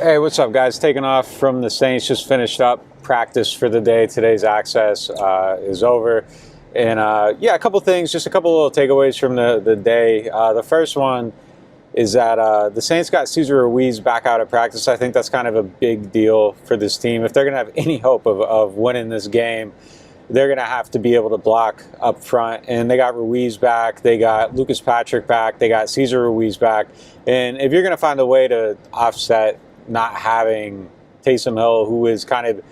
Hey, what's up, guys? Taking off from the Saints. Just finished up practice for the day. Today's access is over. And yeah, a couple things, just a couple little takeaways from the day. The first one is that the Saints got Cesar Ruiz back out of practice. I think that's kind of a big deal for this team. If they're going to have any hope of winning this game, they're going to have to be able to block up front. And they got Ruiz back. They got Lucas Patrick back. They got Cesar Ruiz back. And if you're going to find a way to offset not having Taysom Hill, who is kind of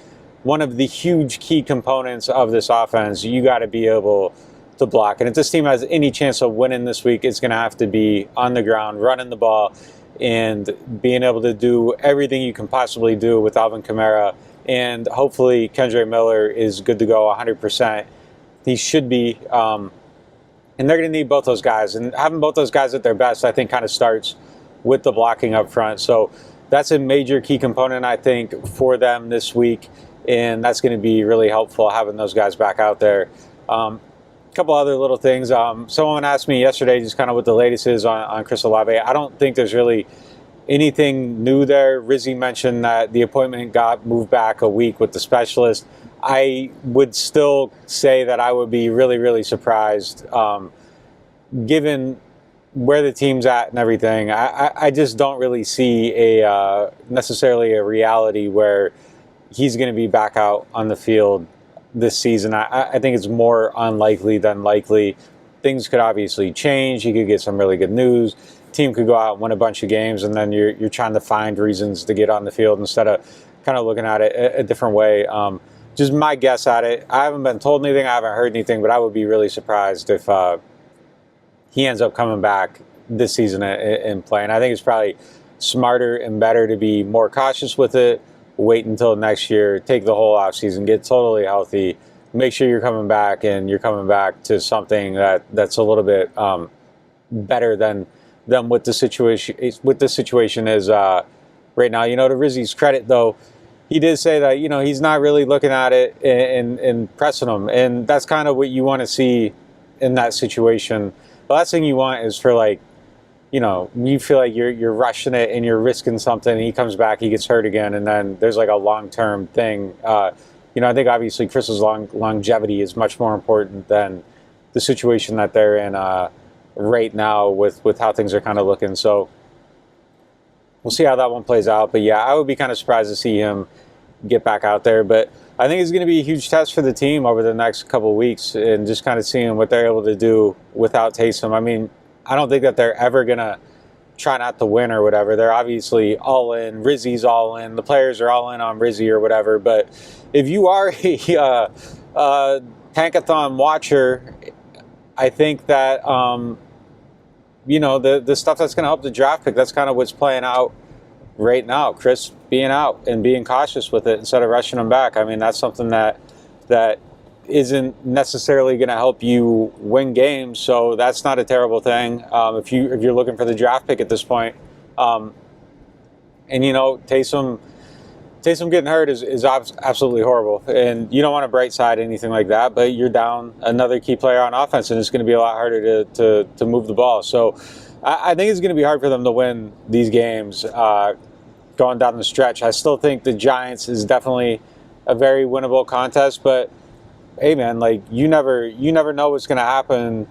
one of the huge key components of this offense, you got to be able to block. And if this team has any chance of winning this week, it's going to have to be on the ground, running the ball, and being able to do everything you can possibly do with Alvin Kamara. And hopefully Kendre Miller is good to go 100%. He should be. And they're going to need both those guys. And having both those guys at their best, I think, kind of starts with the blocking up front. So that's a major key component, I think, for them this week. And that's going to be really helpful, having those guys back out there. A couple other little things. Someone asked me yesterday just kind of what the latest is on Chris Olave. I don't think there's really anything new there. Rizzy mentioned that the appointment got moved back a week with the specialist. I would still say that I would be really, really surprised, given where the team's at and everything. I just don't really see necessarily a reality where he's going to be back out on the field this season. I think it's more unlikely than likely. Things could obviously change. You could get some really good news. Team could go out and win a bunch of games, and then you're trying to find reasons to get on the field instead of kind of looking at it a different way. Just my guess at it. I haven't been told anything. I haven't heard anything, but I would be really surprised if he ends up coming back this season and playing. I think it's probably smarter and better to be more cautious with it. Wait until next year, take the whole offseason, get totally healthy, make sure you're coming back, and you're coming back to something that's a little bit better than what the situation is right now. To Rizzy's credit, though, he did say that he's not really looking at it and pressing him, and that's kind of what you want to see in that situation. The last thing you want is for you feel like you're rushing it and you're risking something, and he comes back, he gets hurt again, and then there's like a long-term thing. I think obviously Chris's longevity is much more important than the situation that they're in right now with how things are kind of looking. So we'll see how that one plays out. But yeah, I would be kind of surprised to see him get back out there. But I think it's going to be a huge test for the team over the next couple of weeks, and just kind of seeing what they're able to do without Taysom. I mean, I don't think that they're ever going to try not to win or whatever. They're obviously all in. Rizzy's all in. The players are all in on Rizzy or whatever. But if you are a Tankathon watcher, I think that, the stuff that's going to help the draft pick, that's kind of what's playing out right now. Chris being out and being cautious with it instead of rushing him back. I mean, that's something that isn't necessarily going to help you win games, so that's not a terrible thing if you're looking for the draft pick at this point. And Taysom getting hurt is absolutely horrible, and you don't want to bright side anything like that, but you're down another key player on offense, and it's going to be a lot harder to move the ball. So I think it's going to be hard for them to win these games going down the stretch. I still think the Giants is definitely a very winnable contest, but hey, man, you never know what's going to happen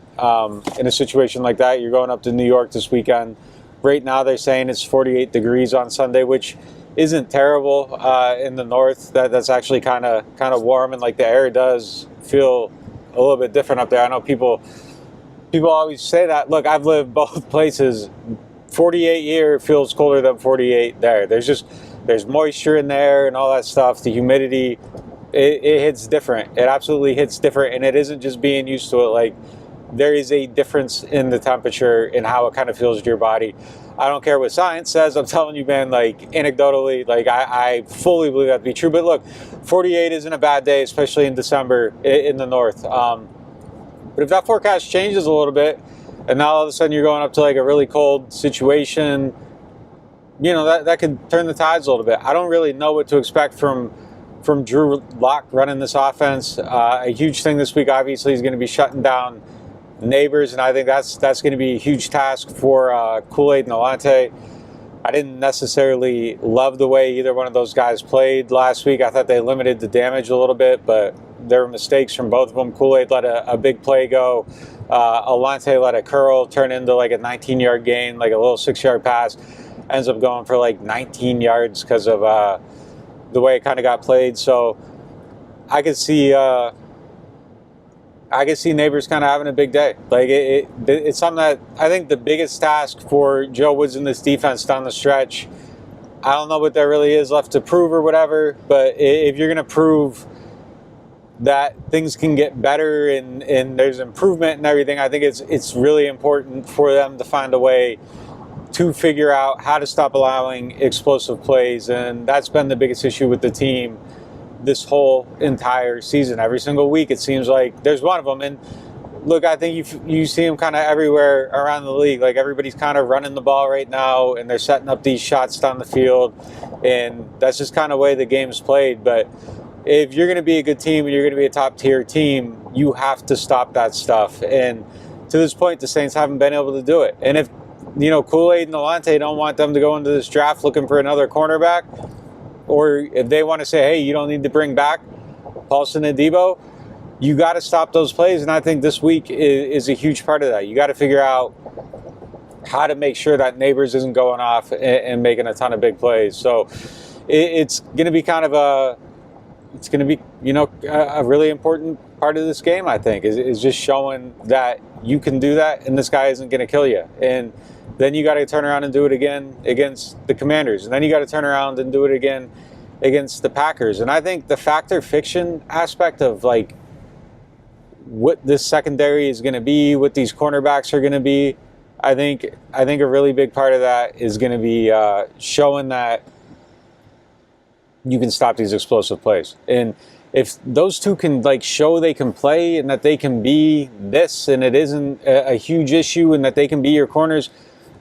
in a situation like that. You're going up to New York this weekend. Right now, they're saying it's 48 degrees on Sunday, which isn't terrible in the north. That's actually kind of warm, and the air does feel a little bit different up there. I know people always say that. Look, I've lived both places. 48 here feels colder than 48 there. There's moisture in there and all that stuff. The humidity. It hits different. It absolutely hits different, and it isn't just being used to it. There is a difference in the temperature and how it kind of feels to your body. I don't care what science says. I'm telling you, man, anecdotally, I fully believe that to be true. But look, 48 isn't a bad day, especially in December in the north. But if that forecast changes a little bit, and now all of a sudden you're going up to a really cold situation, that could turn the tides a little bit. I don't really know what to expect from Drew Lock running this offense. A huge thing this week, obviously, is going to be shutting down neighbors, and I think that's going to be a huge task for Kool-Aid and Alante. I didn't necessarily love the way either one of those guys played last week. I thought they limited the damage a little bit, but there were mistakes from both of them. Kool-Aid let a big play go. Olave let a curl turn into like a 19-yard gain, like a little 6-yard pass. Ends up going for like 19 yards because of the way it kind of got played. So I could see Neighbors kind of having a big day. Like it's something that I think the biggest task for Joe Woods in this defense down the stretch. I don't know what there really is left to prove or whatever, but if you're going to prove that things can get better and there's improvement and everything, I think it's really important for them to find a way to figure out how to stop allowing explosive plays, and that's been the biggest issue with the team this whole entire season. Every single week it seems like there's one of them. And look, I think you see them kind of everywhere around the league. Like everybody's kind of running the ball right now and they're setting up these shots down the field, and that's just kind of the way the game's played. But if you're going to be a good team and you're going to be a top tier team, you have to stop that stuff. And to this point, the Saints haven't been able to do it. And if Kool-Aid and Olave don't want them to go into this draft looking for another cornerback, or if they want to say, hey, you don't need to bring back Paulson and Debo, you got to stop those plays. And I think this week is a huge part of that. You got to figure out how to make sure that Neighbors isn't going off and making a ton of big plays. So it's going to be kind of a really important part of this game, I think, is just showing that you can do that and this guy isn't going to kill you. And then you got to turn around and do it again against the Commanders. And then you got to turn around and do it again against the Packers. And I think the factor fiction aspect of like what this secondary is going to be, what these cornerbacks are going to be, I think a really big part of that is going to be showing that you can stop these explosive plays. And if those two can like show they can play and that they can be this and it isn't a huge issue and that they can be your corners,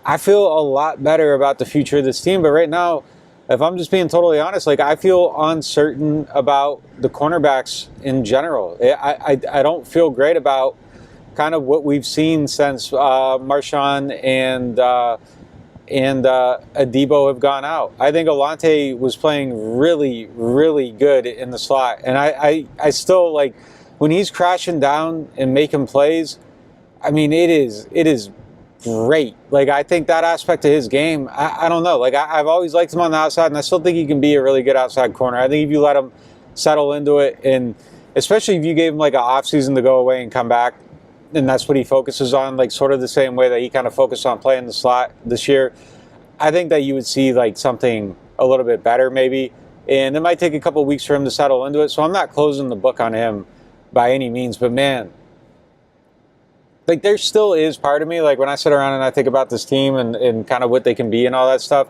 I feel a lot better about the future of this team. But right now, if I'm just being totally honest, like I feel uncertain about the cornerbacks in general. I don't feel great about kind of what we've seen since Marshawn and Debo have gone out. I think Olave was playing really, really good in the slot. And I still like when he's crashing down and making plays, I mean, it is great. Like, I think that aspect of his game, I don't know. Like, I've always liked him on the outside, and I still think he can be a really good outside corner. I think if you let him settle into it, and especially if you gave him like an offseason to go away and come back, and that's what he focuses on, like sort of the same way that he kind of focused on playing the slot this year, I think that you would see like something a little bit better maybe. And it might take a couple of weeks for him to settle into it. So I'm not closing the book on him by any means. But man, like there still is part of me, like when I sit around and I think about this team and kind of what they can be and all that stuff,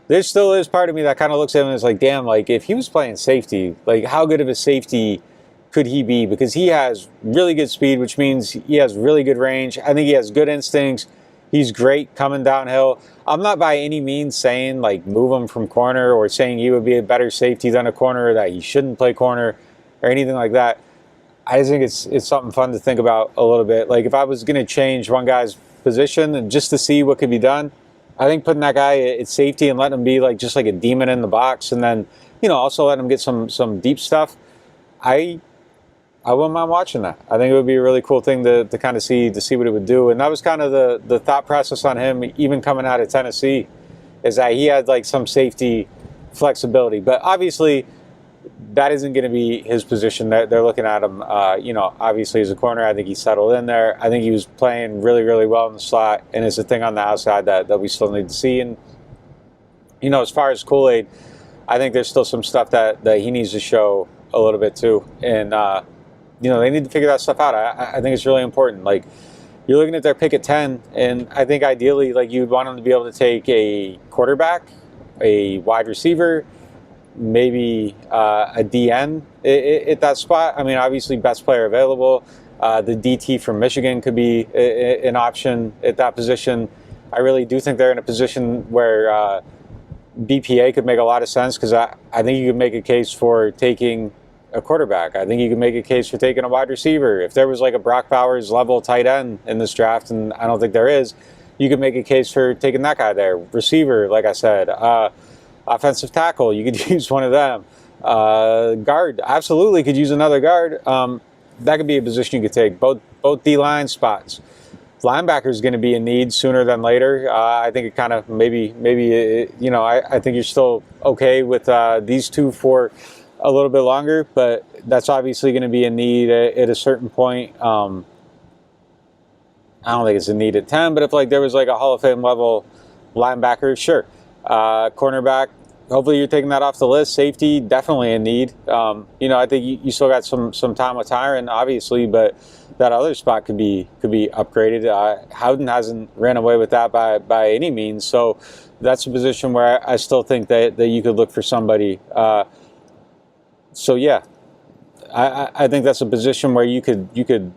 there still is part of me that kind of looks at him and is like, damn, like if he was playing safety, like how good of a safety could he be? Because he has really good speed, which means he has really good range. I think he has good instincts. He's great coming downhill. I'm not by any means saying like move him from corner or saying he would be a better safety than a corner, or that he shouldn't play corner or anything like that. I just think it's something fun to think about a little bit. Like if I was going to change one guy's position and just to see what could be done, I think putting that guy at safety and letting him be like just like a demon in the box, and then also letting him get some deep stuff. I wouldn't mind watching that. I think it would be a really cool thing to kind of see what it would do. And that was kind of the thought process on him, even coming out of Tennessee, is that he had like some safety flexibility. But obviously, that isn't going to be his position. They're looking at him, obviously as a corner. I think he settled in there. I think he was playing really, really well in the slot. And it's a thing on the outside that we still need to see. And, as far as Kool-Aid, I think there's still some stuff that he needs to show a little bit too. And, they need to figure that stuff out. I think it's really important. Like, you're looking at their pick at 10, and I think ideally, like, you'd want them to be able to take a quarterback, a wide receiver, maybe a DN at that spot. I mean, obviously, best player available. The DT from Michigan could be an option at that position. I really do think they're in a position where BPA could make a lot of sense, because I think you could make a case for taking a quarterback. I think you can make a case for taking a wide receiver. If there was like a Brock Bowers level tight end in this draft, and I don't think there is, you could make a case for taking that guy there. Receiver, like I said, offensive tackle, you could use one of them. Guard, absolutely could use another guard. That could be a position you could take. Both D-line spots. Linebacker is going to be in need sooner than later. I think it kind of I think you're still okay with these two for a little bit longer, but that's obviously going to be a need at a certain point. I don't think it's a need at 10, but if like there was like a Hall of Fame level linebacker, sure. Cornerback, hopefully you're taking that off the list. Safety, definitely a need. I think you still got some time with Tyron, obviously, but that other spot could be upgraded. Howden hasn't ran away with that by any means, so that's a position where I still think that you could look for somebody. So yeah, I think that's a position where you could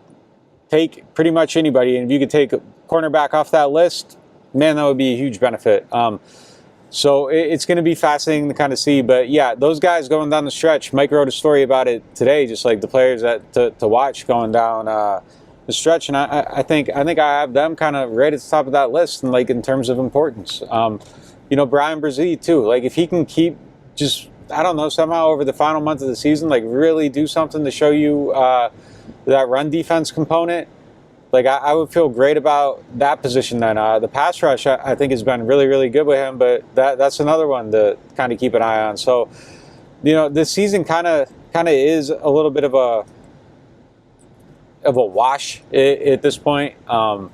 take pretty much anybody, and if you could take a cornerback off that list, man, that would be a huge benefit. So it's going to be fascinating to kind of see. But yeah, those guys going down the stretch, Mike wrote a story about it today, just like the players to watch going down the stretch. And I think I have them kind of right at the top of that list, and like in terms of importance. Brian Brzee too. Like if he can keep just, I don't know, somehow over the final month of the season, like really do something to show you that run defense component. Like, I would feel great about that position then. The pass rush, I think, has been really, really good with him, but that's another one to kind of keep an eye on. So, this season kind of is a little bit of a wash at this point. I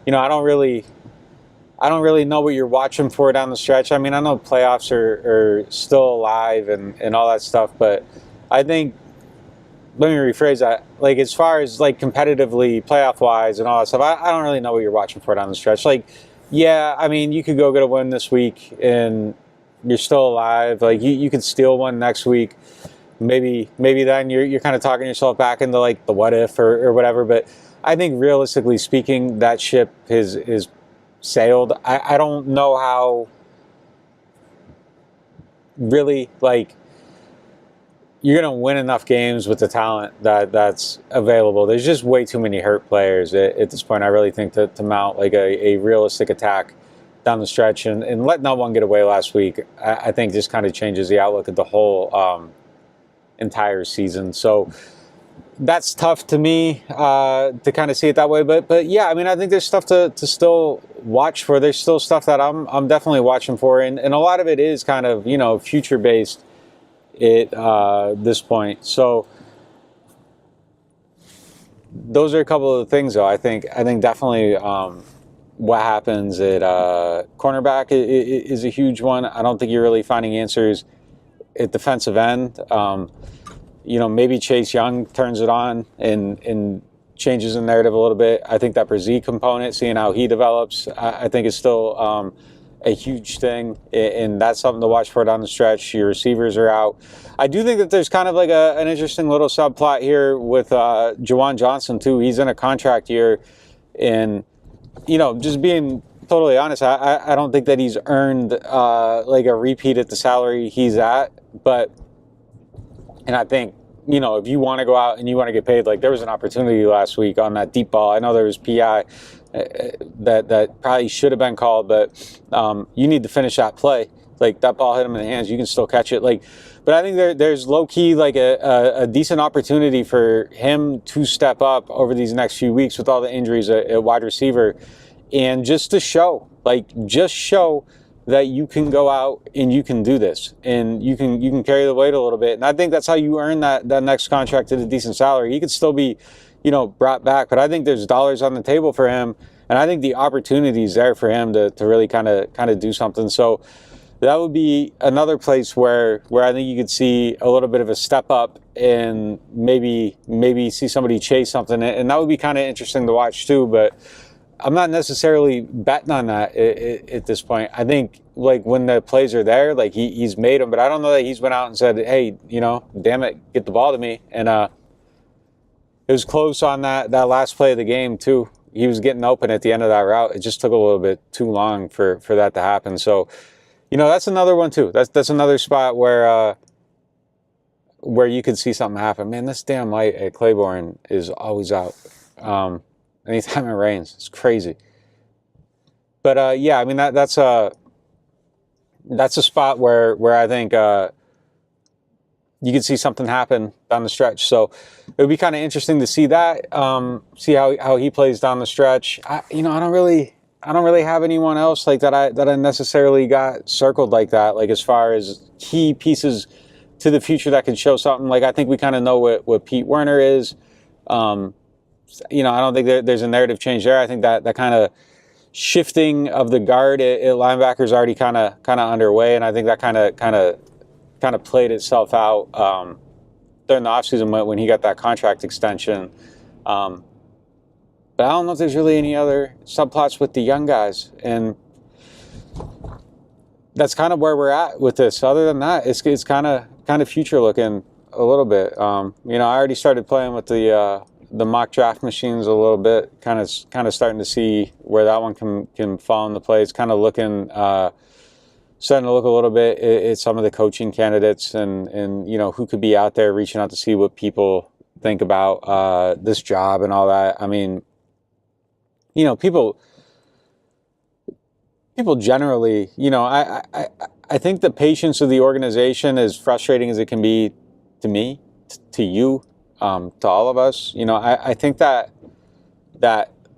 don't really know what you're watching for down the stretch. I mean, I know playoffs are still alive and all that stuff, but I think, let me rephrase that. Like, as far as like competitively playoff wise and all that stuff, I don't really know what you're watching for down the stretch. Like, yeah, I mean, you could go get a win this week and you're still alive. Like, you could steal one next week. Maybe then you're kind of talking yourself back into like the what if or whatever. But I think realistically speaking, that ship is sailed. I don't know how really like you're going to win enough games with the talent that's available. There's just way too many hurt players at this point, I really think, to mount like a realistic attack down the stretch. And letting that one get away last week, I think just kind of changes the outlook of the whole entire season. So that's tough to me to kind of see it that way. But yeah, I mean, I think there's stuff to still watch for. There's still stuff that I'm definitely watching for. And a lot of it is kind of, future-based at this point. So those are a couple of the things, though. I think definitely what happens at cornerback is a huge one. I don't think you're really finding answers at defensive end. Maybe Chase Young turns it on and changes the narrative a little bit. I think that Brzee component, seeing how he develops, I think is still a huge thing, and that's something to watch for down the stretch. Your receivers are out. I do think that there's kind of like an interesting little subplot here with Juwan Johnson too. He's in a contract year, and just being totally honest, I don't think that he's earned like a repeat at the salary he's at. And I think if you want to go out and you want to get paid, like there was an opportunity last week on that deep ball. I know there was PI. That probably should have been called, but you need to finish that play. Like that ball hit him in the hands, you can still catch it. But I think there's low key like a decent opportunity for him to step up over these next few weeks with all the injuries at wide receiver, and just to show that you can go out and you can do this, and you can carry the weight a little bit. And I think that's how you earn that next contract at a decent salary. He could still be brought back. But I think there's dollars on the table for him, and I think the opportunity is there for him to really kind of do something. So that would be another place where I think you could see a little bit of a step up and maybe see somebody chase something, and that would be kind of interesting to watch too. But I'm not necessarily betting on that at this point. I think like when the plays are there, like he's made them, but I don't know that he's went out and said, hey, damn it, get the ball to me. And it was close on that last play of the game, too. He was getting open at the end of that route. It just took a little bit too long for that to happen. So, that's another one, too. That's another spot where you could see something happen. Man, this damn light at Claiborne is always out. anytime it rains. It's crazy. But yeah, I mean that's a spot where I think you could see something happen down the stretch. So it would be kind of interesting to see that, see how he plays down the stretch. I don't really have anyone else like that I necessarily got circled like that. Like as far as key pieces to the future that can show something. Like I think we kind of know what Pete Werner is. I don't think there's a narrative change there. I think that kind of shifting of the guard at linebacker is already kind of underway, and I think that kind of played itself out during the offseason when he got that contract extension. But I don't know if there's really any other subplots with the young guys, and that's kind of where we're at with this. Other than that, it's kind of future looking a little bit. I already started playing with the mock draft machines a little bit, kind of starting to see where that one can fall into place. Kind of looking, starting to look a little bit at some of the coaching candidates and who could be out there, reaching out to see what people think about this job and all that. I mean, people generally, I think the patience of the organization, as frustrating as it can be to me, to you, to all of us, I think that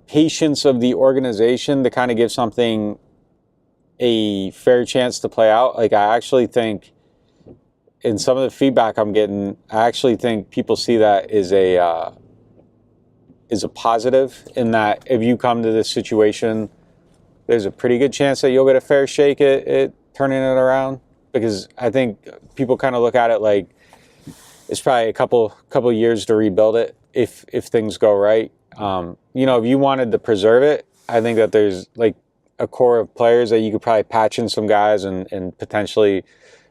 patience of the organization to kind of give something a fair chance to play out. Like I actually think, in some of the feedback I'm getting, I actually think people see that as a positive, in that if you come to this situation, there's a pretty good chance that you'll get a fair shake at turning it around. Because I think people kind of look at it like it's probably a couple years to rebuild it if things go right. If you wanted to preserve it, I think that there's like a core of players that you could probably patch in some guys and potentially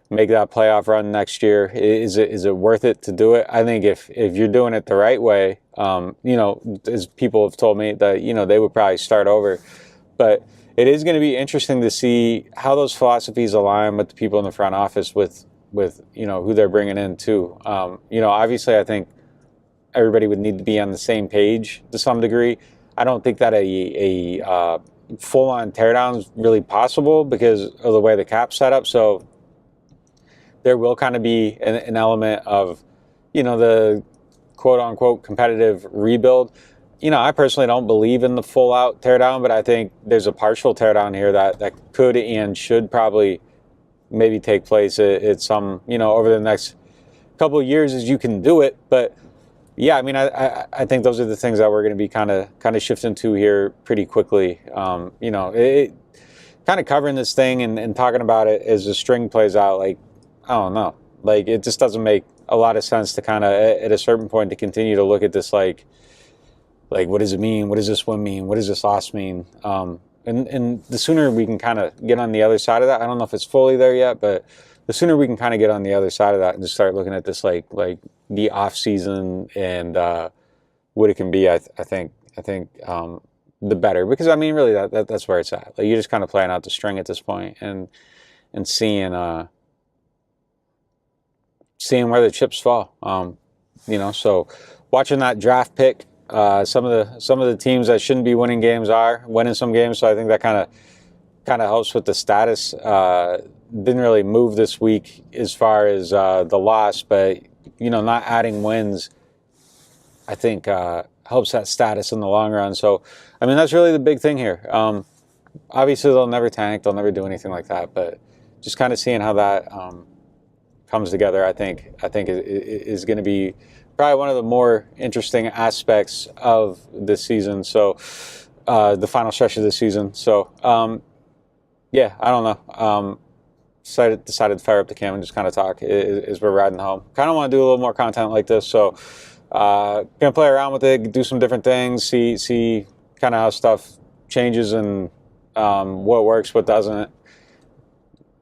make that playoff run next year. Is it worth it to do it? I think if you're doing it the right way, as people have told me that, they would probably start over. But it is going to be interesting to see how those philosophies align with the people in the front office with who they're bringing in too. Obviously I think everybody would need to be on the same page to some degree. I don't think that a full-on teardown is really possible because of the way the cap's set up. So there will kind of be an element of, the quote-unquote competitive rebuild. I personally don't believe in the full-out teardown, but I think there's a partial teardown here that could and should probably maybe take place at some, over the next couple of years as you can do it. But yeah, I mean, I think those are the things that we're going to be kind of shifting to here pretty quickly. It kind of covering this thing and talking about it as the string plays out. Like, I don't know, like it just doesn't make a lot of sense to kind of at a certain point to continue to look at this like what does it mean? What does this win mean? What does this loss mean? And the sooner we can kind of get on the other side of that, I don't know if it's fully there yet, but the sooner we can kind of get on the other side of that and just start looking at this like the off season and what it can be, I think the better. Because I mean, really, that's where it's at. Like you're just kind of playing out the string at this point and seeing where the chips fall. So watching that draft pick. Some of the teams that shouldn't be winning games are winning some games, so I think that kind of helps with the status. Didn't really move this week as far as the loss, but not adding wins, I think helps that status in the long run. So I mean that's really the big thing here. Obviously they'll never tank, they'll never do anything like that, but just kind of seeing how that comes together, I think is going to be probably one of the more interesting aspects of this season. So the final stretch of this season. So yeah, I don't know. Decided to fire up the cam and just kind of talk as we're riding home. Kind of want to do a little more content like this. So gonna play around with it, do some different things, see kind of how stuff changes and what works, what doesn't.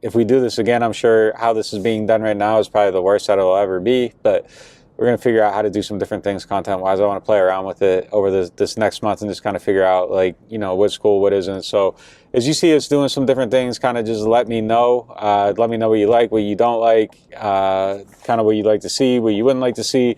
If we do this again, I'm sure how this is being done right now is probably the worst that it'll ever be, but we're going to figure out how to do some different things content-wise. I want to play around with it over this next month and just kind of figure out, like, what's cool, what isn't. So as you see us doing some different things, kind of just let me know. Let me know what you like, what you don't like, kind of what you'd like to see, what you wouldn't like to see.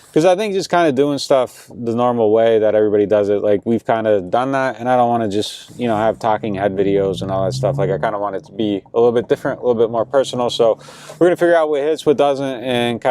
Because I think just kind of doing stuff the normal way that everybody does it, like we've kind of done that, and I don't want to just, you know, have talking head videos and all that stuff. Like I kind of want it to be a little bit different, a little bit more personal. So we're going to figure out what hits, what doesn't, and kind of